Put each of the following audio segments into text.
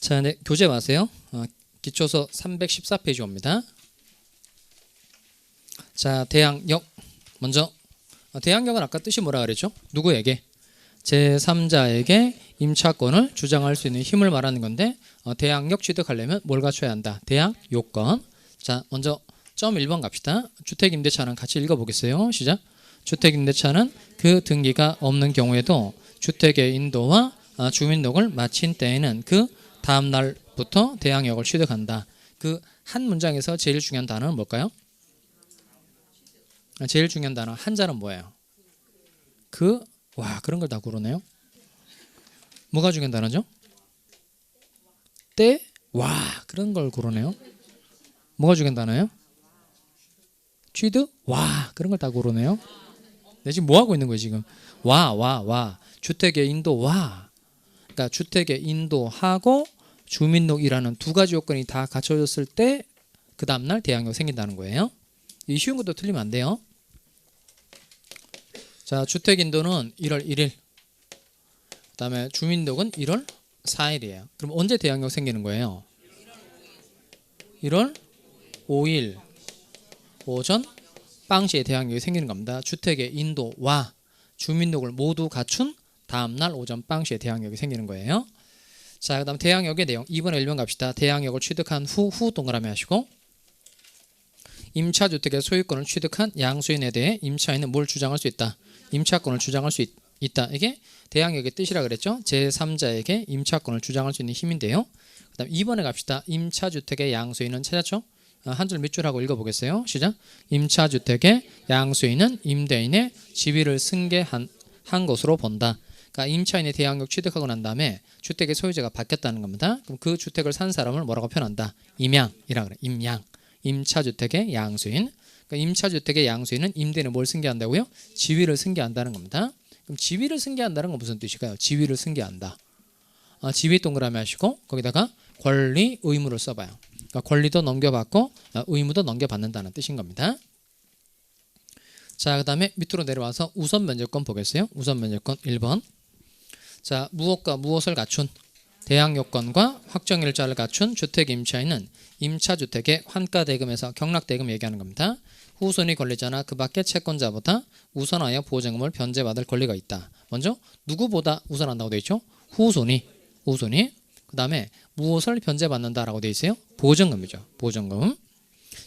자, 네, 교재 마세요. 기초서 314페이지 옵니다. 자, 대항력 먼저. 대항력은 아까 뜻이 뭐라 그랬죠? 누구에게? 제3자에게 임차권을 주장할 수 있는 힘을 말하는 건데, 대항력 취득하려면 뭘 갖춰야 한다? 대항 요건. 자, 먼저 점 1번 갑시다. 주택임대차는 같이 읽어보겠어요. 시작. 주택임대차는 그 등기가 없는 경우에도 주택의 인도와 주민등록을 마친 때에는 그 다음 날부터 대항력을 취득한다. 그 한 문장에서 제일 중요한 단어는 뭘까요? 제일 중요한 단어 한자는 뭐예요? 와, 그런 걸 다 고르네요. 뭐가 중요한 단어죠? 때, 와, 그런 걸 고르네요. 뭐가 중요한 단어예요? 취득, 와, 그런 걸 다 고르네요. 네, 지금 뭐 하고 있는 거예요 지금? 와. 주택의 인도, 와. 그러니까 주택의 인도하고 주민등록이라는 두 가지 요건이 다 갖춰졌을 때 그 다음날 대항력 생긴다는 거예요. 이 쉬운 것도 틀리면 안 돼요. 자, 주택인도는 1월 1일, 그 다음에 주민등록은 1월 4일이에요. 그럼 언제 대항력 생기는 거예요? 1월 5일 오전 빵시에 대항력이 생기는 겁니다. 주택의 인도와 주민등록을 모두 갖춘 다음날 오전 빵시에 대항력이 생기는 거예요. 자, 그 다음 대항력의 내용 2번에 1번 갑시다. 대항력을 취득한 후 동그라미 하시고, 임차주택의 소유권을 취득한 양수인에 대해 임차인은 뭘 주장할 수 있다? 임차권을 주장할 수 있다. 이게 대항력의 뜻이라 그랬죠. 제3자에게 임차권을 주장할 수 있는 힘인데요. 그 다음 2번에 갑시다. 임차주택의 양수인은 찾았죠? 한 줄 밑줄 하고 읽어보겠어요. 시작. 임차주택의 양수인은 임대인의 지위를 승계한 것으로 본다. 그러니까 임차인의 대항력 취득하고 난 다음에 주택의 소유자가 바뀌었다는 겁니다. 그럼 그 주택을 산 사람을 뭐라고 표현한다? 임양이라 그래. 임양. 임차주택의 양수인. 그러니까 임차주택의 양수인은 임대인은 뭘 승계한다고요? 지위를 승계한다는 겁니다. 그럼 지위를 승계한다는 건 무슨 뜻일까요? 지위를 승계한다. 지위 동그라미 하시고 거기다가 권리, 의무를 써봐요. 그러니까 권리도 넘겨받고 의무도 넘겨받는다는 뜻인 겁니다. 자, 그 다음에 밑으로 내려와서 우선 면제권 보겠어요. 우선 면제권 1번. 자, 무엇과 무엇을 갖춘 대항요건과 확정일자를 갖춘 주택임차인은 임차주택의 환가대금에서 경락대금 얘기하는 겁니다. 후손이 권리자나 그 밖의 채권자보다 우선하여 보증금을 변제받을 권리가 있다. 먼저 누구보다 우선한다고 되어 있죠? 후손이. 그 다음에 무엇을 변제받는다라고 되어 있어요? 보증금이죠. 보증금.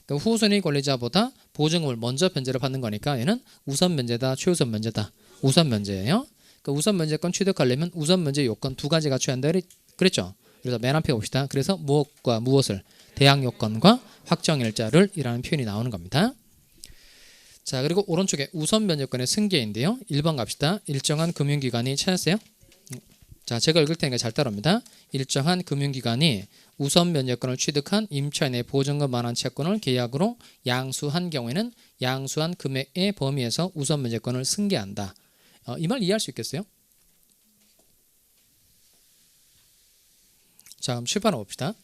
그러니까 후손이 권리자보다 보증금을 먼저 변제를 받는 거니까 얘는 우선 면제다, 최우선 면제다. 우선 면제예요. 그러니까 우선 면제권 취득하려면 우선 면제 요건 두 가지 갖춰야 한다 그랬죠. 그래서 맨 앞에 봅시다. 그래서 무엇과 무엇을 대항 요건과 확정일자를 이라는 표현이 나오는 겁니다. 자, 그리고 오른쪽에 우선 면제권의 승계인데요. 1번 갑시다. 일정한 금융기관이 찾았어요? 자, 제가 읽을 테니까 잘 따라옵니다. 일정한 금융기관이 우선 면제권을 취득한 임차인의 보증금만한 채권을 계약으로 양수한 경우에는 양수한 금액의 범위에서 우선 면제권을 승계한다. 이 말 이해할 수 있겠어요? 자, 그럼 칠판을 봅시다.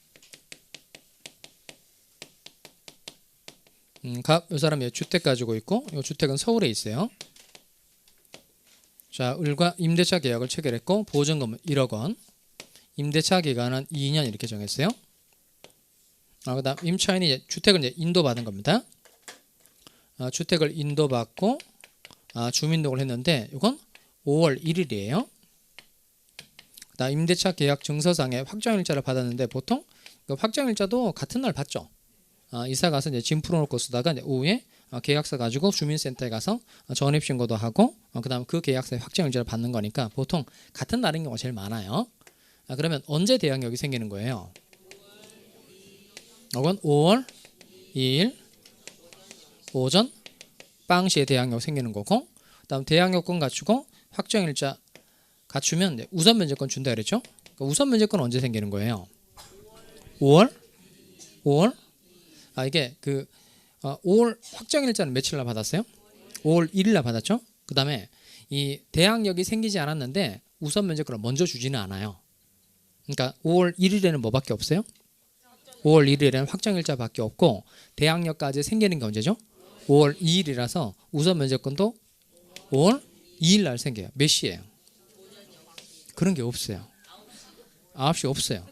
이 사람이 주택 가지고 있고 이 주택은 서울에 있어요. 자, 을과 임대차 계약을 체결했고 보증금은 1억 원, 임대차 기간은 2년 이렇게 정했어요. 그 다음 임차인이 주택을 이제 인도받은 겁니다. 주택을 인도받고 주민등록을 했는데 이건 5월 1일이에요. 그다음 임대차 계약 증서상에 확정일자를 받았는데 보통 그 확정일자도 같은 날 받죠. 이사 가서 이제 짐 풀어놓고 쓰다가 이제 오후에 계약서 가지고 주민센터에 가서 전입신고도 하고 그다음 그 계약서에 확정일자를 받는 거니까 보통 같은 날인 경우가 제일 많아요. 그러면 언제 대항력이 생기는 거예요? 이건 5월 2일 오전 빵시에 대항력 생기는 거고, 그다음 대항력권 갖추고 확정일자 갖추면 이제 우선 면제권 준다 그랬죠? 그러니까 우선 면제권 언제 생기는 거예요? 5월? 이게 5월 확정일자는 며칠 날 받았어요? 5월 1일 날 받았죠? 그 다음에 이 대항력이 생기지 않았는데 우선 면제권을 먼저 주지는 않아요. 그러니까 5월 1일에는 뭐밖에 없어요? 5월 1일에는 확정일자밖에 없고 대항력까지 생기는 게 언제죠? 5월 2일이라서 우선 면제권도 5월 2일 날 생겨요. 몇 시예요? 그런 게 없어요. 9시 없어요.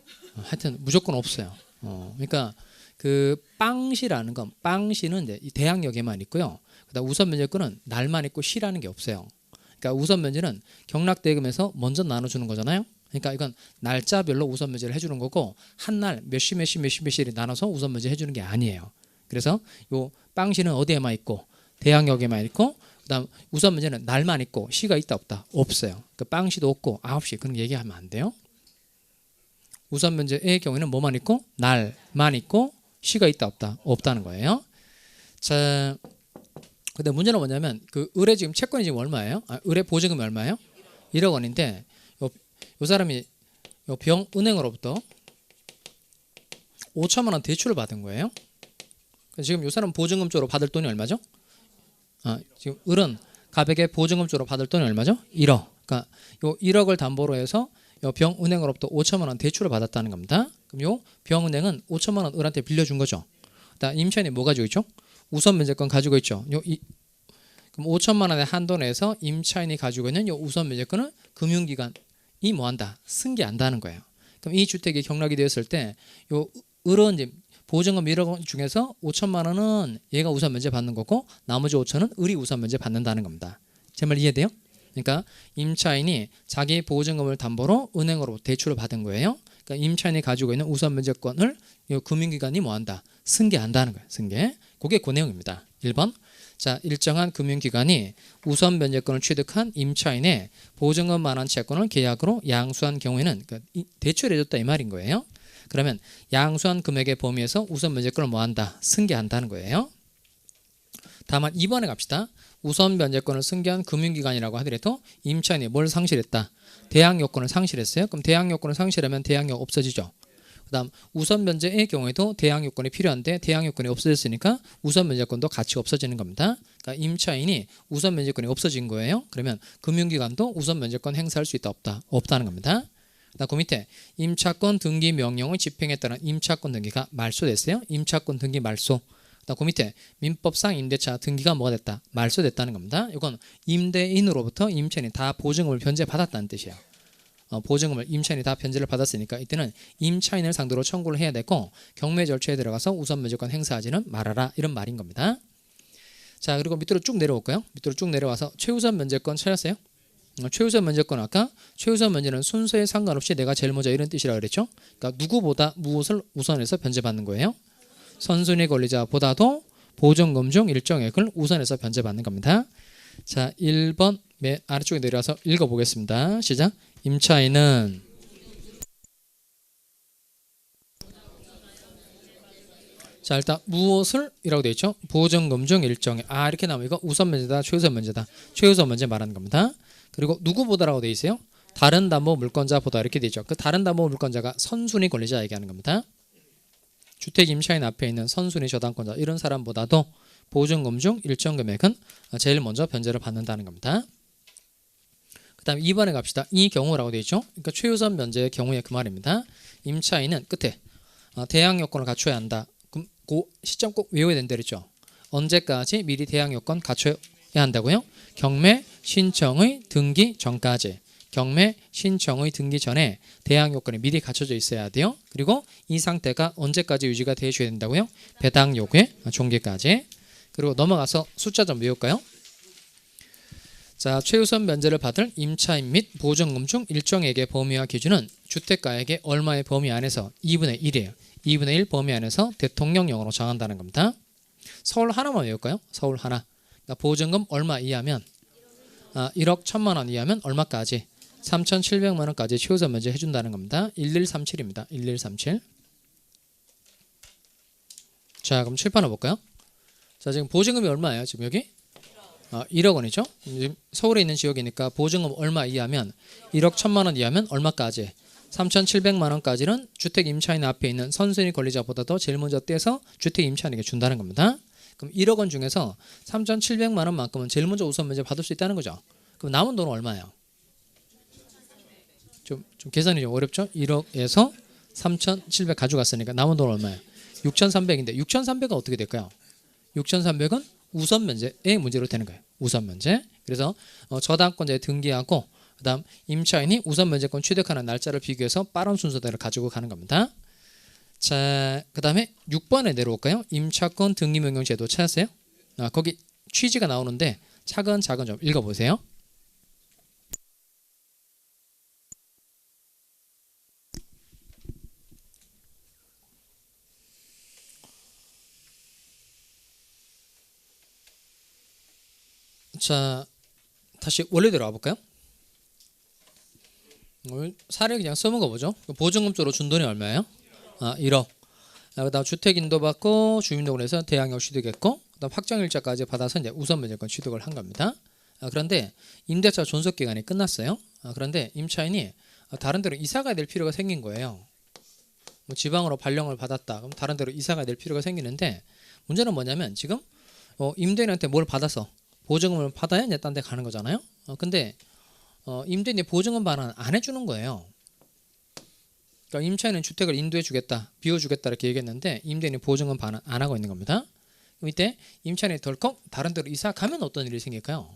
하여튼 무조건 없어요. 그러니까 그 빵시라는 건 빵시는 이제 이 대항력에만 있고요. 그다음 우선 면제권은 날만 있고 시라는 게 없어요. 그러니까 우선 면제는 경락대금에서 먼저 나눠주는 거잖아요. 그러니까 이건 날짜별로 우선 면제를 해주는 거고 한 날 몇시몇시몇시몇시를 나눠서 우선 면제 해주는 게 아니에요. 그래서 요 빵시는 어디에만 있고 대항력에만 있고 그다음 우선 면제는 날만 있고 시가 있다 없다 없어요. 그 빵시도 없고 9시 그런 얘기하면 안 돼요. 우선 면제의 경우에는 뭐만 있고 날만 있고 시가 있다 없다 없다는 거예요. 자, 근데 문제는 뭐냐면 그 의뢰 지금 채권이 지금 얼마예요? 의뢰 보증금이 얼마예요? 1억 원인데 요 사람이 요 병은행으로부터 5천만 원 대출을 받은 거예요. 지금 요 사람 보증금 쪽으로 받을 돈이 얼마죠? 지금 을은 갑에게 보증금 쪽으로 받을 돈이 얼마죠? 1억. 그러니까 요 1억을 담보로 해서 요 병은행으로부터 5천만 원 대출을 받았다는 겁니다. 그럼 요 병은행은 5천만 원 을한테 빌려준 거죠. 그다음 임차인이 뭐 가지고 있죠? 우선 면제권 가지고 있죠. 그럼 5천만 원의 한도 내에서 임차인이 가지고 있는 요 우선 면제권을 금융기관이 뭐 한다? 승계한다는 거예요. 그럼 이 주택이 경락이 되었을 때 요 을은 이제 보증금 1억 원 중에서 5천만 원은 얘가 우선 면제 받는 거고 나머지 5천은 을이 우선 면제 받는다는 겁니다. 제 말 이해돼요? 그러니까 임차인이 자기 보증금을 담보로 은행으로 대출을 받은 거예요. 그러니까 임차인이 가지고 있는 우선 면제권을 이 금융기관이 뭐 한다? 승계한다는 거예요. 승계. 그게 그 내용입니다. 1번. 자, 일정한 금융기관이 우선 면제권을 취득한 임차인의 보증금 만원 채권을 계약으로 양수한 경우에는 그러니까 대출해줬다 이 말인 거예요. 그러면 양수한 금액의 범위에서 우선 면제권을 뭐 한다? 승계한다는 거예요. 다만 2번에 갑시다. 우선 면제권을 승계한 금융기관이라고 하더라도 임차인이 뭘 상실했다? 대항요건을 상실했어요. 그럼 대항요건을 상실하면 대항력 없어지죠. 그 다음 우선 면제의 경우에도 대항요건이 필요한데 대항요건이 없어졌으니까 우선 면제권도 같이 없어지는 겁니다. 그러니까 임차인이 우선 면제권이 없어진 거예요. 그러면 금융기관도 우선 면제권 행사할 수 있다 없다? 없다는 겁니다. 그다음 그 밑에 임차권 등기 명령의 집행에 따른 임차권 등기가 말소됐어요. 임차권 등기 말소. 그다음 그 밑에 민법상 임대차 등기가 뭐가 됐다? 말소됐다는 겁니다. 이건 임대인으로부터 임차인이 다 보증금을 변제받았다는 뜻이에요. 보증금을 임차인이 다 변제를 받았으니까 이때는 임차인을 상대로 청구를 해야 되고 경매 절차에 들어가서 우선 면제권 행사하지는 말아라 이런 말인 겁니다. 자, 그리고 밑으로 쭉 내려올까요? 밑으로 쭉 내려와서 최우선 면제권 찾았어요? 최우선 면제권 아까 최우선 면제는 순서에 상관없이 내가 제일 먼저 이런 뜻이라고 그랬죠. 그러니까 누구보다 무엇을 우선해서 변제받는 거예요. 선순위 권리자보다도 보증금 중 일정액을 우선해서 변제받는 겁니다. 자, 1번 맨 아래쪽에 내려와서 읽어보겠습니다. 시작. 임차인은 자, 일단 무엇을 이라고 되어 있죠. 보증금 중 일정액. 이렇게 나오면 이거 우선 면제다 최우선 면제다. 최우선 면제 말하는 겁니다. 그리고 누구보다라고 되어 있어요. 다른 담보 물권자보다 이렇게 되죠. 그 다른 담보 물권자가 선순위 권리자 얘기하는 겁니다. 주택 임차인 앞에 있는 선순위 저당권자 이런 사람보다도 보증금 중 일정 금액은 제일 먼저 변제를 받는다는 겁니다. 그 다음에 2번에 갑시다. 이 경우라고 되어 있죠. 그러니까 최우선 면제의 경우에 그 말입니다. 임차인은 끝에 대항 요건을 갖춰야 한다. 그럼 그 시점 꼭 외워야 된다 그랬죠. 언제까지 미리 대항 요건 갖춰야 한다고요? 경매 신청의 등기 전까지. 경매 신청의 등기 전에 대항 요건이 미리 갖춰져 있어야 돼요. 그리고 이 상태가 언제까지 유지가 되셔야 된다고요? 배당 요구의 종기까지. 그리고 넘어가서 숫자 좀 외울까요? 자, 최우선 면제를 받을 임차인 및 보증금 중 일정액의 범위와 기준은 주택가액의 얼마의 범위 안에서 2분의 1이에요. 2분의 1 범위 안에서 대통령령으로 정한다는 겁니다. 서울 하나만 외울까요? 서울 하나. 그러니까 보증금 얼마 이하면 1억 1천만 원 이하면 얼마까지? 3,700만 원까지 최우선 면제 해준다는 겁니다. 1137입니다. 1137. 자, 그럼 칠판을 볼까요? 자, 지금 보증금이 얼마예요? 지금 여기? 1억 원이죠. 지금 서울에 있는 지역이니까 보증금 얼마 이하면 1억 1천만 원 이하면 얼마까지? 3,700만 원까지는 주택 임차인 앞에 있는 선순위 권리자보다도 제일 먼저 떼서 주택 임차인에게 준다는 겁니다. 그럼 1억 원 중에서 3,700만 원만큼은 제일 먼저 우선 면제 받을 수 있다는 거죠. 그럼 남은 돈은 얼마예요? 좀 계산이 좀 어렵죠? 1억에서 3,700 가져갔으니까 남은 돈은 얼마예요? 6,300인데 6,300은 어떻게 될까요? 6,300은 우선 면제의 문제로 되는 거예요. 우선 면제. 그래서 저당권자에 등기하고 그다음 임차인이 우선 면제권 취득하는 날짜를 비교해서 빠른 순서대로 가지고 가는 겁니다. 자, 그다음에 6번에 내려올까요? 임차권 등기명령 제도 찾았어요? 거기 취지가 나오는데 차근차근 좀 읽어보세요. 자, 다시 원래대로 와볼까요? 사례 그냥 써먹어 보죠. 보증금 쪽으로 준 돈이 얼마예요? 1억. 그다음 주택인도 받고 주민등록을 해서 대항력 취득했고, 그다음 확정일자까지 받아서 이제 우선 면제권 취득을 한 겁니다. 그런데 임대차 존속 기간이 끝났어요. 그런데 임차인이 다른 데로 이사 가야 될 필요가 생긴 거예요. 뭐 지방으로 발령을 받았다. 그럼 다른 데로 이사 가야 될 필요가 생기는데 문제는 뭐냐면 지금 임대인한테 뭘 받아서 보증금을 받아야 이제 딴 데 가는 거잖아요. 근데 임대인이 보증금 반환 안 해주는 거예요. 그러니까 임차인은 주택을 인도해 주겠다, 비워 주겠다 이렇게 얘기했는데 임대인이 보증금 반환 안 하고 있는 겁니다. 그럼 이때 임차인이 덜컥 다른 데로 이사 가면 어떤 일이 생길까요?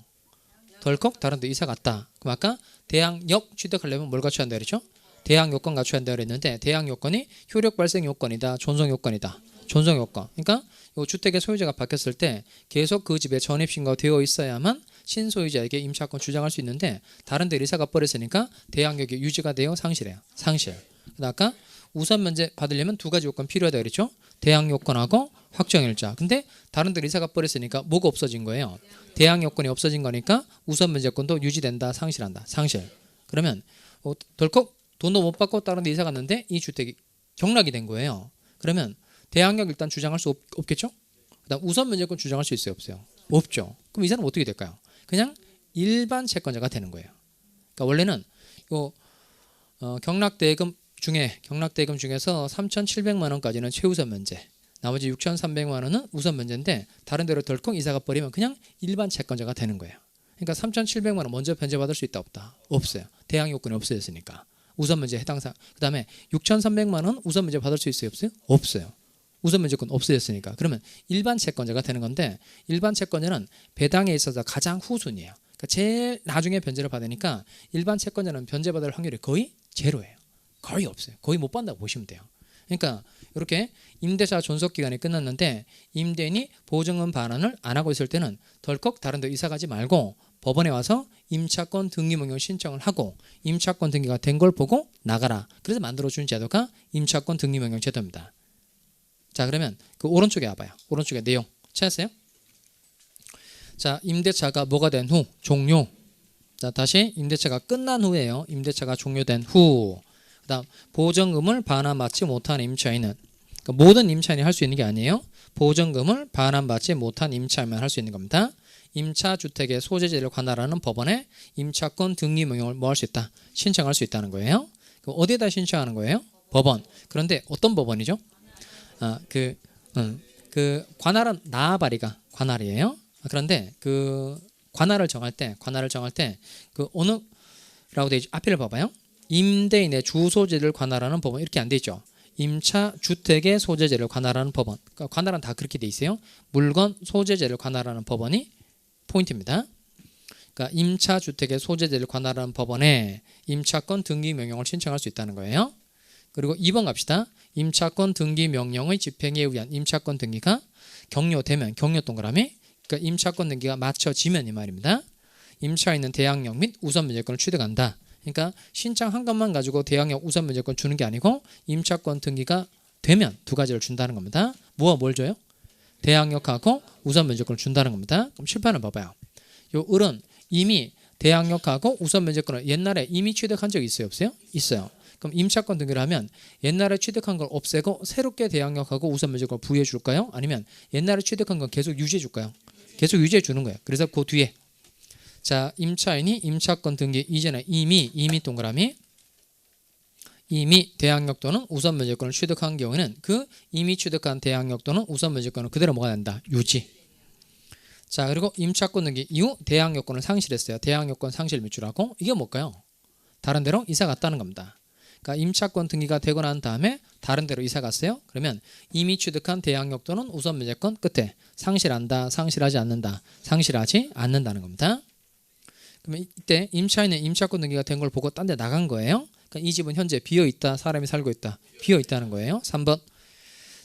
덜컥 다른 데 이사 갔다. 그럼 아까 대항력 취득하려면 뭘 갖춰야 한다 그랬죠? 대항 요건 갖춰야 한다 그랬는데 대항 요건이 효력 발생 요건이다, 존속 요건이다. 존속 요건. 그러니까 이 주택의 소유자가 바뀌었을 때 계속 그 집에 전입신고가 되어 있어야만 신소유자에게 임차권 주장할 수 있는데 다른 데 이사가 버렸으니까 대항력이 유지가 돼요, 상실해요? 상실. 아까 우선 면제 받으려면 두 가지 요건 필요하다 그랬죠? 대항 요건하고 확정일자. 근데 다른 데 이사가 버렸으니까 뭐가 없어진 거예요? 대항 요건이 없어진 거니까 우선 면제권도 유지된다, 상실한다. 상실. 그러면 덜컥 돈도 못 받고 다른 데 이사 갔는데 이 주택이 경락이 된 거예요. 그러면 대항력 일단 주장할 수 없겠죠? 그다음 우선 면제권 주장할 수 있어요, 없어요? 없죠. 그럼 이 사람은 어떻게 될까요? 그냥 일반 채권자가 되는 거예요. 그러니까 원래는 경락대금 중에서 3,700만 원까지는 최우선 면제, 나머지 6,300만 원은 우선 면제인데 다른 데로 덜컥 이사가 버리면 그냥 일반 채권자가 되는 거예요. 그러니까 3,700만 원 먼저 변제받을 수 있다, 없다? 없어요. 대항 요건이 없어졌으니까. 우선 면제 해당사. 그다음에 6,300만 원 우선 면제 받을 수 있어요, 없어요? 없어요. 우선 면제권 없어졌으니까. 그러면 일반 채권자가 되는 건데 일반 채권자는 배당에 있어서 가장 후순위예요. 그러니까 제일 나중에 변제를 받으니까 일반 채권자는 변제받을 확률이 거의 제로예요. 거의 없어요. 거의 못 받는다고 보시면 돼요. 그러니까 이렇게 임대차 존속 기간이 끝났는데 임대인이 보증금 반환을 안 하고 있을 때는 덜컥 다른 데 이사 가지 말고 법원에 와서 임차권 등기명령 신청을 하고 임차권 등기가 된 걸 보고 나가라. 그래서 만들어준 제도가 임차권 등기명령 제도입니다. 자, 그러면 그 오른쪽에 와봐요. 오른쪽에 내용 찾았어요? 자, 임대차가 뭐가 된 후 종료. 자, 다시 임대차가 끝난 후에요. 임대차가 종료된 후. 그다음 보증금을 반환받지 못한 임차인은, 그러니까 모든 임차인이 할 수 있는 게 아니에요. 보증금을 반환받지 못한 임차인만 할 수 있는 겁니다. 임차주택의 소재지를 관할하는 법원에 임차권 등기명령을 뭐 할 수 있다? 신청할 수 있다는 거예요. 그럼 어디에다 신청하는 거예요? 법원. 그런데 어떤 법원이죠? 그 관할은 나아바리가 관할이에요. 그런데 그 관할을 정할 때 그 어느라고 되어 있죠? 앞에를 봐봐요. 임대인의 주소지를 관할하는 법원 이렇게 안 돼 있죠. 임차 주택의 소재지를 관할하는 법원. 그러니까 관할은 다 그렇게 돼 있어요. 물건 소재지를 관할하는 법원이 포인트입니다. 그러니까 임차 주택의 소재지를 관할하는 법원에 임차권 등기 명령을 신청할 수 있다는 거예요. 그리고 2번 갑시다. 임차권 등기 명령의 집행에 의한 임차권 등기가 격려되면, 격려 동그라미, 그러니까 임차권 등기가 마쳐지면 이 말입니다. 임차인은 대항력 및 우선 면제권을 취득한다. 그러니까 신청한 것만 가지고 대항력 우선 면제권 주는 게 아니고 임차권 등기가 되면 두 가지를 준다는 겁니다. 뭐와 뭘 줘요? 대항력하고 우선 면제권을 준다는 겁니다. 그럼 실판을 봐봐요. 요 을은 이미 대항력하고 우선 면제권을 옛날에 이미 취득한 적이 있어요, 없어요? 있어요. 그럼 임차권 등기를 하면 옛날에 취득한 걸 없애고 새롭게 대항력하고 우선 면제권을 부여해 줄까요? 아니면 옛날에 취득한 건 계속 유지해 줄까요? 계속 유지해 주는 거예요. 그래서 그 뒤에 자, 임차인이 임차권 등기 이전에 이미 동그라미 이미 대항력 또는 우선 면제권을 취득한 경우에는 그 이미 취득한 대항력 또는 우선 면제권은 그대로 뭐가 된다? 유지. 자, 그리고 임차권 등기 이후 대항력권을 상실했어요. 대항력권 상실 미출하고 이게 뭘까요? 다른 데로 이사 갔다는 겁니다. 그러니까 임차권 등기가 되고 난 다음에 다른 데로 이사 갔어요. 그러면 이미 취득한 대항력 또는 우선 면제권 끝에 상실한다, 상실하지 않는다, 상실하지 않는다는 겁니다. 그러면 이때 임차인은 임차권 등기가 된 걸 보고 딴 데 나간 거예요. 그러니까 이 집은 현재 비어 있다. 사람이 살고 있다. 비어 있다는 거예요. 3번.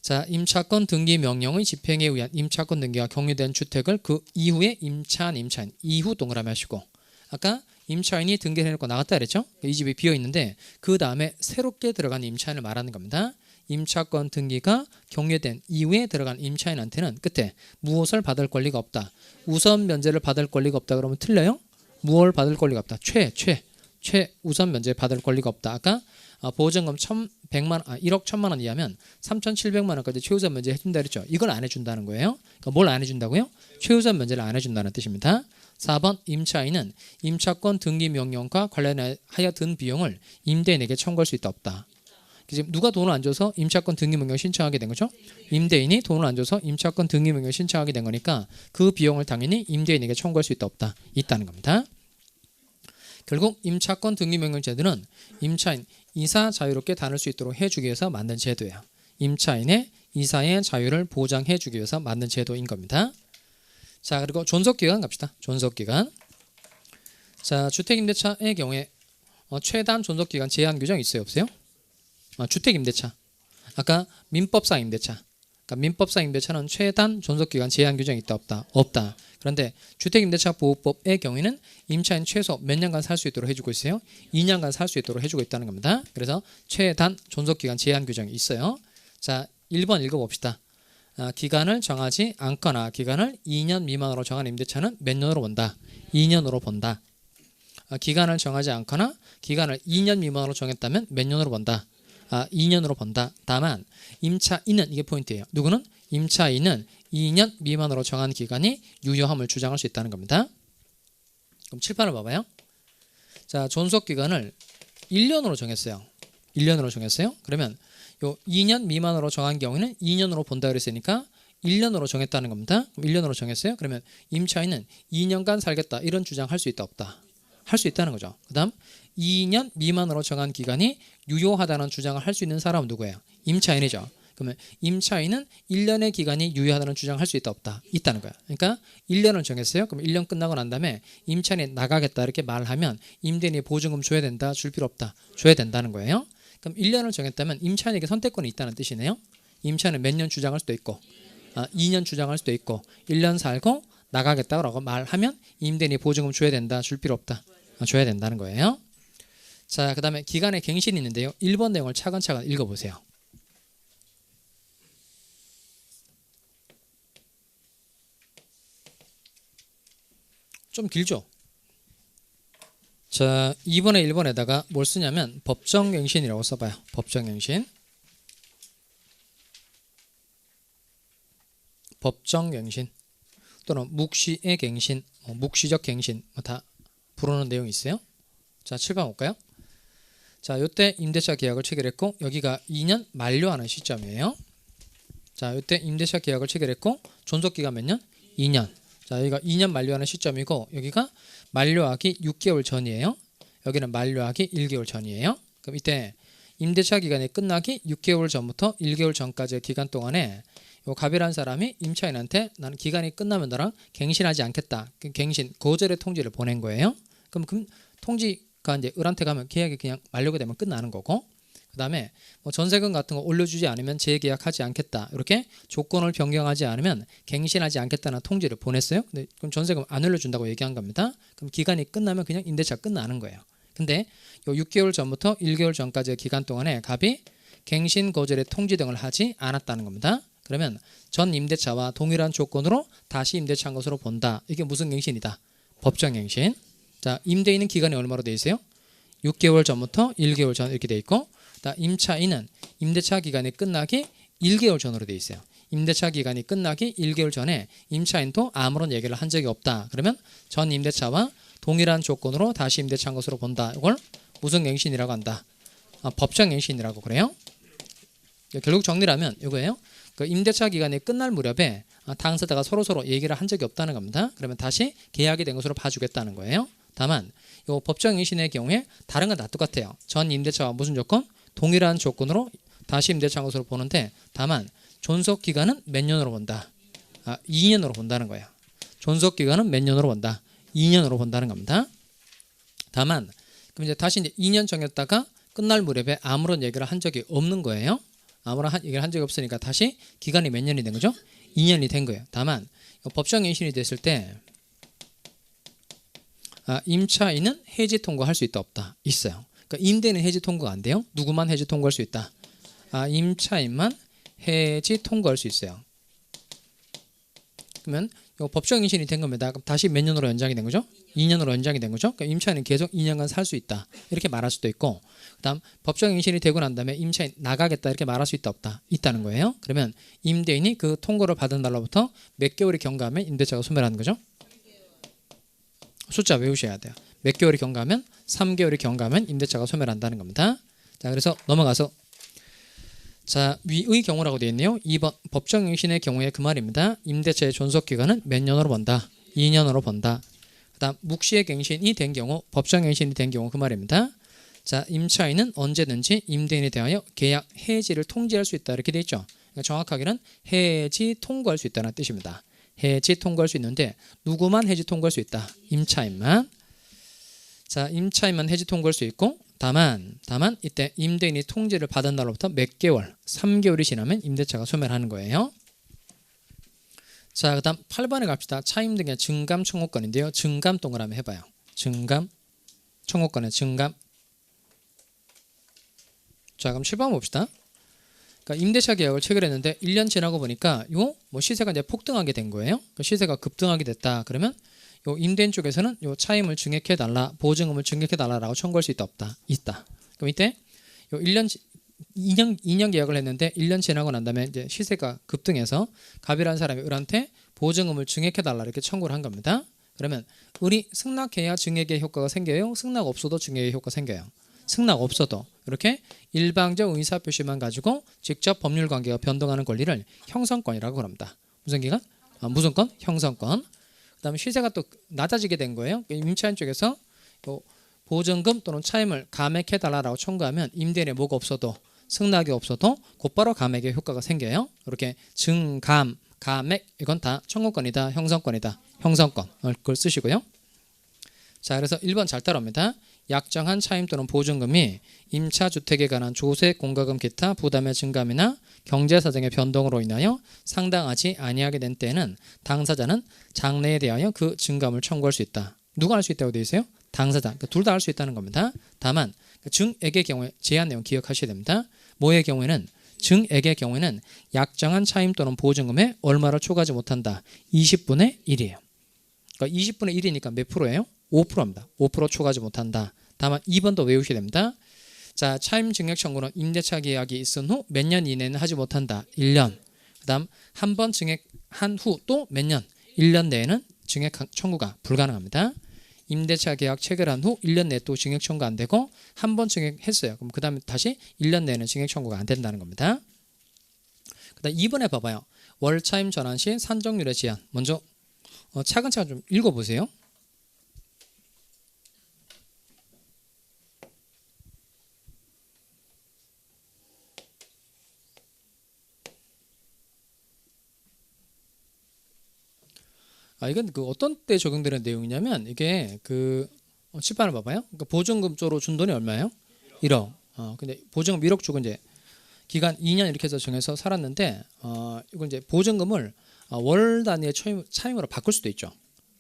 자, 임차권 등기 명령의 집행에 의한 임차권 등기가 경유된 주택을 그 이후에 임차인 이후 동그라미 하시고, 아까 임차인이 등기를 해놓고 나갔다 그랬죠? 이 집이 비어 있는데 그 다음에 새롭게 들어간 임차인을 말하는 겁니다. 임차권 등기가 경유된 이후에 들어간 임차인한테는 끝에 무엇을 받을 권리가 없다. 우선 면제를 받을 권리가 없다 그러면 틀려요? 무엇을 받을 권리가 없다. 최우선 면제 받을 권리가 없다. 아까 보증금 1억 1천만 원 이하면 3,700만 원까지 최우선 면제 해준다 그랬죠. 이걸 안 해준다는 거예요. 그러니까 뭘 안 해준다고요? 최우선 면제를 안 해준다는 뜻입니다. 4번 임차인은 임차권 등기 명령과 관련하여 든 비용을 임대인에게 청구할 수 있다 없다. 지금 누가 돈을 안 줘서 임차권 등기 명령 신청하게 된 거죠? 임대인이 돈을 안 줘서 임차권 등기 명령 신청하게 된 거니까 그 비용을 당연히 임대인에게 청구할 수 있다 없다. 있다는 겁니다. 결국 임차권 등기 명령 제도는 임차인 이사 자유롭게 다닐 수 있도록 해주기 위해서 만든 제도예요. 임차인의 이사의 자유를 보장해 주기 위해서 만든 제도인 겁니다. 자, 그리고 존속기간 갑시다. 존속기간. 자, 주택임대차의 경우에 최단 존속기간 제한 규정 있어요 없어요? 주택임대차. 아까 민법상 임대차. 그러니까 민법상 임대차는 최단 존속기간 제한 규정이 있다 없다? 없다. 그런데 주택임대차 보호법의 경우에는 임차인 최소 몇 년간 살 수 있도록 해주고 있어요? 2년간 살 수 있도록 해주고 있다는 겁니다. 그래서 최단 존속기간 제한 규정이 있어요. 자, 1번 읽어봅시다. 기간을 정하지 않거나 기간을 2년 미만으로 정한 임대차는 몇 년으로 본다? 2년으로 본다. 기간을 정하지 않거나 기간을 2년 미만으로 정했다면 몇 년으로 본다? 2년으로 본다. 다만 임차인은 이게 포인트예요. 누구는? 임차인은 2년 미만으로 정한 기간이 유효함을 주장할 수 있다는 겁니다. 그럼 7판을 봐봐요. 자, 존속기간을 1년으로 정했어요. 1년으로 정했어요. 그러면 요 2년 미만으로 정한 경우에는 2년으로 본다 그랬으니까 1년으로 정했다는 겁니다. 그럼 1년으로 정했어요. 그러면 임차인은 2년간 살겠다 이런 주장할 수 있다 없다? 할 수 있다는 거죠. 그 다음 2년 미만으로 정한 기간이 유효하다는 주장을 할 수 있는 사람은 누구예요? 임차인이죠. 그러면 임차인은 1년의 기간이 유효하다는 주장을 할 수 있다 없다? 있다는 거예요. 그러니까 1년을 정했어요. 그럼 1년 끝나고 난 다음에 임차인이 나가겠다 이렇게 말하면 임대인이 보증금 줘야 된다? 줄 필요 없다? 줘야 된다는 거예요. 그럼 1년을 정했다면 임차인에게 선택권이 있다는 뜻이네요. 임차인은 몇 년 주장할 수도 있고 2년 주장할 수도 있고 1년 살고 나가겠다고 말하면 임대인이 보증금 줘야 된다? 줄 필요 없다? 줘야 된다는 거예요. 자, 그 다음에 기간의 갱신이 있는데요. 1번 내용을 차근차근 읽어보세요. 좀 길죠? 자, 2번에 1번에다가 뭘 쓰냐면 법정갱신이라고 써봐요. 법정갱신. 법정갱신 또는 묵시의 갱신, 묵시적 갱신 다 부르는 내용이 있어요. 자, 7번 볼까요? 자, 이때 임대차 계약을 체결했고 여기가 2년 만료하는 시점이에요. 자, 이때 임대차 계약을 체결했고 존속기간 몇 년? 2년. 자, 여기가 2년 만료하는 시점이고 여기가 만료하기 6개월 전이에요. 여기는 만료하기 1개월 전이에요. 그럼 이때 임대차 기간이 끝나기 6개월 전부터 1개월 전까지의 기간 동안에 요 갑이라는 사람이 임차인한테 나는 기간이 끝나면 너랑 갱신하지 않겠다. 그 갱신 거절의 통지를 보낸 거예요. 그럼 통지가 이제 을한테 가면 계약이 그냥 만료가 되면 끝나는 거고, 그 다음에 뭐 전세금 같은 거 올려주지 않으면 재계약하지 않겠다. 이렇게 조건을 변경하지 않으면 갱신하지 않겠다는 통지를 보냈어요. 근데 그럼 전세금 안 올려준다고 얘기한 겁니다. 그럼 기간이 끝나면 그냥 임대차 끝나는 거예요. 근데 요 6개월 전부터 1개월 전까지의 기간 동안에 갑이 갱신 거절의 통지 등을 하지 않았다는 겁니다. 그러면 전 임대차와 동일한 조건으로 다시 임대차한 것으로 본다. 이게 무슨 갱신이다? 법정갱신. 자, 임대인은 기간이 얼마로 돼 있어요? 6개월 전부터 1개월 전 이렇게 돼 있고, 임차인은 임대차 기간이 끝나기 1개월 전으로 돼 있어요. 임대차 기간이 끝나기 1개월 전에 임차인도 아무런 얘기를 한 적이 없다. 그러면 전 임대차와 동일한 조건으로 다시 임대차한 것으로 본다. 이걸 무슨 갱신이라고 한다? 법정갱신이라고 그래요. 결국 정리를 하면 이거예요. 그 임대차 기간이 끝날 무렵에 당사자가 서로 얘기를 한 적이 없다는 겁니다. 그러면 다시 계약이 된 것으로 봐주겠다는 거예요. 다만 이 법정갱신의 경우에 다른 건 다 똑같아요. 전 임대차와 무슨 조건? 동일한 조건으로 다시 임대차한 것으로 보는데, 다만 존속 기간은 몇 년으로 본다? 2년으로 본다는 거예요. 존속 기간은 몇 년으로 본다? 2년으로 본다는 겁니다. 다만 그럼 이제 다시 이제 2년 정했다가 끝날 무렵에 아무런 얘기를 한 적이 없는 거예요. 아무런 얘기를 한 적이 없으니까 다시 기간이 몇 년이 된 거죠? 2년이 된 거예요. 다만 법정인신이 됐을 때 임차인은 해지 통고할 수 있다 없다? 있어요. 그러니까 임대인은 해지 통고가 안 돼요. 누구만 해지 통고할 수 있다? 임차인만 해지 통고할 수 있어요. 그러면 법정인신이 된 겁니다. 그럼 다시 몇 년으로 연장이 된 거죠? 2년으로 연장이 된 거죠. 그러니까 임차인은 계속 2년간 살 수 있다. 이렇게 말할 수도 있고, 그다음 법정인신이 되고 난 다음에 임차인 나가겠다 이렇게 말할 수 있다 없다? 있다는 거예요. 그러면 임대인이 그 통고를 받은 날로부터 몇 개월이 경과하면 임대차가 소멸하는 거죠? 숫자 외우셔야 돼요. 몇 개월이 경과하면 3개월이 경과하면 임대차가 소멸한다는 겁니다. 자, 그래서 넘어가서 자, 위의 경우라고 되어 있네요. 2번 법정인신의 경우에 그 말입니다. 임대차의 존속기간은 몇 년으로 본다? 2년으로 본다. 그 다음 묵시의 갱신이 된 경우, 법정인신이 된 경우 그 말입니다. 자, 임차인은 언제든지 임대인에 대하여 계약 해지를 통지할 수 있다 이렇게 되어 있죠. 그러니까 정확하게는 해지 통고할 수 있다는 뜻입니다. 해지 통고할 수 있는데 누구만 해지 통고할 수 있다? 임차인만. 자, 임차인만 해지 통고할 수 있고 다만 이때 임대인이 통지를 받은 날로부터 몇 개월, 3개월이 지나면 임대차가 소멸하는 거예요. 자, 그 다음 8번에 갑시다. 차임 등의 증감 청구권인데요. 증감 동그라미 해봐요. 증감 청구권의 증감. 자, 그럼 7번 봅시다. 그러니까 임대차 계약을 체결했는데 1년 지나고 보니까 요 시세가 이제 폭등하게 된 거예요. 그러니까 시세가 급등하게 됐다. 그러면 요 임대인 쪽에서는 요 차임을 증액해 달라, 보증금을 증액해 달라라고 청구할 수 있다 없다? 있다. 그럼 이때 요 2년 계약을 했는데 1년 지나고 난 다음에 이제 시세가 급등해서 갑이라는 사람이 을한테 보증금을 증액해 달라 이렇게 청구를 한 겁니다. 그러면 을이 승낙해야 증액의 효과가 생겨요? 승낙 없어도 증액의 효과 생겨요? 승낙 없어도 이렇게 일방적 의사표시만 가지고 직접 법률 관계가 변동하는 권리를 형성권이라고 합니다. 무슨 기간? 무슨 권? 형성권. 그 다음에 시세가 또 낮아지게 된 거예요. 임차인 쪽에서 보증금 또는 차임을 감액해달라고 청구하면 임대인에 뭐가 없어도 승낙이 없어도 곧바로 감액의 효과가 생겨요. 이렇게 증감, 감액 이건 다 청구권이다, 형성권이다. 형성권 그걸 쓰시고요. 자, 그래서 1번 잘 따라옵니다. 약정한 차임 또는 보증금이 임차주택에 관한 조세, 공과금, 기타 부담의 증감이나 경제사정의 변동으로 인하여 상당하지 아니하게 된 때에는 당사자는 장래에 대하여 그 증감을 청구할 수 있다. 누가 할 수 있다고 되어 있어요? 당사자. 그러니까 둘 다 할 수 있다는 겁니다. 다만 증액의 경우에 제한 내용 기억하셔야 됩니다. 뭐의 경우에는 증액의 경우에는 약정한 차임 또는 보증금에 얼마를 초과하지 못한다. 20분의 1이에요. 그러니까 20분의 1이니까 몇 프로예요? 5%입니다. 5% 초과하지 못한다. 다만 2번도 외우셔야 됩니다. 자, 차임 증액 청구는 임대차 계약이 있은 후 몇 년 이내는 하지 못한다. 1년. 그 다음 한 번 증액한 후 또 몇 년? 1년 내에는 증액 청구가 불가능합니다. 임대차 계약 체결한 후 1년 내에 또 증액 청구 안 되고 한 번 증액했어요. 그럼 그 다음에 다시 1년 내에는 증액 청구가 안 된다는 겁니다. 그 다음 2번에 봐봐요. 월차임 전환 시 산정률의 제한. 먼저 차근차근 좀 읽어보세요. 이건 그 어떤 때 적용되는 내용이냐면 이게 그 10번을 봐봐요. 그러니까 보증금 쪽으로 준 돈이 얼마예요? 1억. 근데 보증금 1억 주고 이제 기간 2년 이렇게 해서 정해서 살았는데 이건 이제 보증금을 월 단위의 차임으로 바꿀 수도 있죠.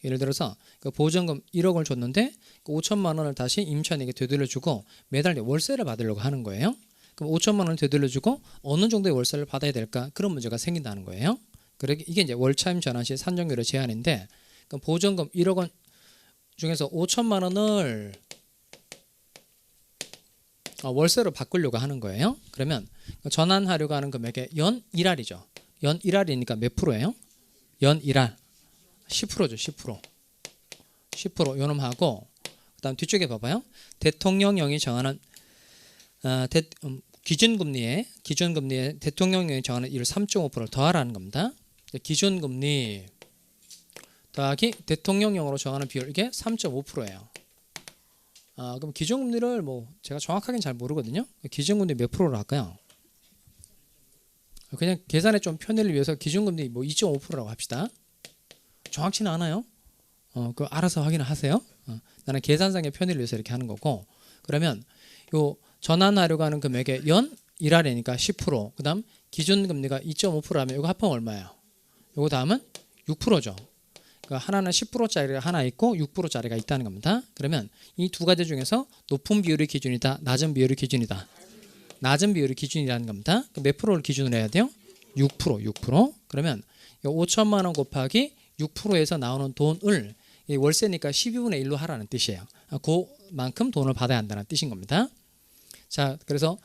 예를 들어서 그 보증금 1억을 줬는데 그 5천만 원을 다시 임차인에게 되돌려주고 매달 월세를 받으려고 하는 거예요. 그럼 5천만 원을 되돌려주고 어느 정도의 월세를 받아야 될까? 그런 문제가 생긴다는 거예요. 이게 이제 월차임 전환 시 산정률의 제한인데 그럼 보증금 1억 원 중에서 5천만 원을 월세로 바꾸려고 하는 거예요. 그러면 전환하려고 하는 금액의 연 1할이죠. 연 1할이니까 몇 프로예요? 연 1할 10%죠. 10% 요놈하고 그다음 뒤쪽에 봐봐요. 대통령령이 정하는 기준금리에 대통령령이 정하는 이를 3.5%를 더하라는 겁니다. 기준금리 더하기 대통령령으로 정하는 비율 이게 3.5%예요. 그럼 기준금리를 제가 정확하게는 잘 모르거든요. 기준금리 몇 프로로 할까요? 그냥 계산에 좀 편의를 위해서 기준금리 2.5%라고 합시다. 정확치는 않아요. 그거 알아서 확인을 하세요. 나는 계산상의 편의를 위해서 이렇게 하는 거고 그러면 요 전환하려고 하는 금액의 연 1할이니까 10% 그다음 기준금리가 2.5%라면 이거 합하면 얼마예요? 요거 다음은 6%죠. 그러니까 하나는 10%짜리가 하나 있고 6%짜리가 있다는 겁니다. 그러면 이 두 가지 중에서 높은 비율이 기준이다, 낮은 비율이 기준이다. 낮은 비율이 기준이라는 겁니다. 몇 프로를 기준으로 해야 돼요? 6%. 그러면 5천만 원 곱하기 6%에서 나오는 돈을 월세니까 12분의 1로 하라는 뜻이에요. 그만큼 돈을 받아야 한다는 뜻인 겁니다. 자, 그래서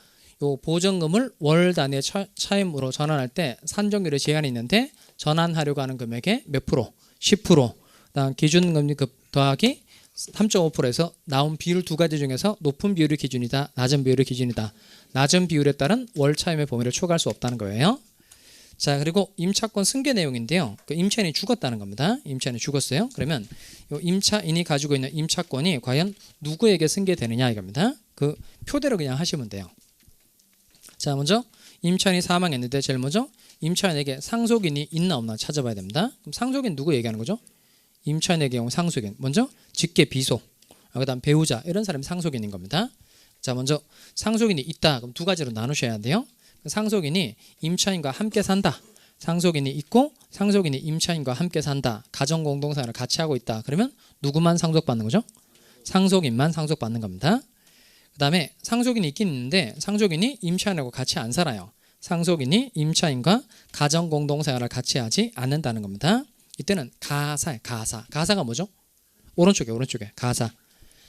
요 보증금을 월 단위의 차임으로 전환할 때 산정률의 제한이 있는데 전환하려고 하는 금액의 몇 프로? 10%. 그다음 기준금리 더하기 3.5%에서 나온 비율 두 가지 중에서 높은 비율이 기준이다, 낮은 비율이 기준이다. 낮은 비율에 따른 월 차임의 범위를 초과할 수 없다는 거예요. 자, 그리고 임차권 승계 내용인데요. 그 임차인이 죽었다는 겁니다. 임차인이 죽었어요. 그러면 요 임차인이 가지고 있는 임차권이 과연 누구에게 승계되느냐 이겁니다. 그 표대로 그냥 하시면 돼요. 자, 먼저 임차인이 사망했는데 제일 먼저 임차인에게 상속인이 있나 없나 찾아봐야 됩니다. 그럼 상속인 누구 얘기하는 거죠? 임차인의 경우 상속인. 먼저 직계 비속, 그다음 배우자 이런 사람이 상속인인 겁니다. 자, 먼저 상속인이 있다. 그럼 두 가지로 나누셔야 돼요. 상속인이 임차인과 함께 산다. 상속인이 있고 상속인이 임차인과 함께 산다. 가정공동생활을 같이 하고 있다. 그러면 누구만 상속받는 거죠? 상속인만 상속받는 겁니다. 그 다음에 상속인이 있긴 있는데 상속인이 임차인하고 같이 안 살아요. 상속인이 임차인과 가정공동생활을 같이 하지 않는다는 겁니다. 이때는 가사가 뭐죠? 오른쪽에 가사.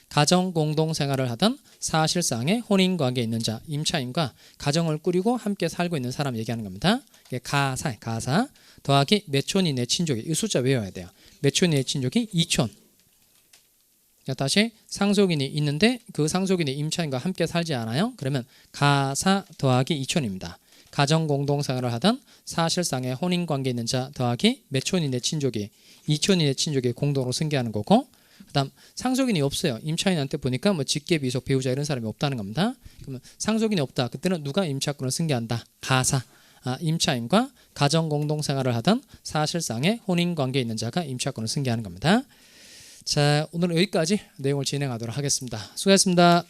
가정공동생활을 하던 사실상의 혼인관계에 있는 자, 임차인과 가정을 꾸리고 함께 살고 있는 사람 얘기하는 겁니다. 이게 가사 더하기 몇 촌이 내 친족이, 이 숫자 외워야 돼요. 몇 촌이 내 친족이 2촌. 다시 상속인이 있는데 그 상속인이 임차인과 함께 살지 않아요. 그러면 가사 더하기 2촌입니다. 가정공동생활을 하던 사실상의 혼인관계에 있는 자 더하기 몇 촌이 내 친족이, 2촌이 내 친족이 공동으로 승계하는 거고 그다음 상속인이 없어요. 임차인한테 보니까 뭐 직계 비속 배우자 이런 사람이 없다는 겁니다. 그러면 상속인이 없다. 그때는 누가 임차권을 승계한다? 가사. 임차인과 가정 공동생활을 하던 사실상의 혼인 관계에 있는 자가 임차권을 승계하는 겁니다. 자, 오늘은 여기까지 내용을 진행하도록 하겠습니다. 수고하셨습니다.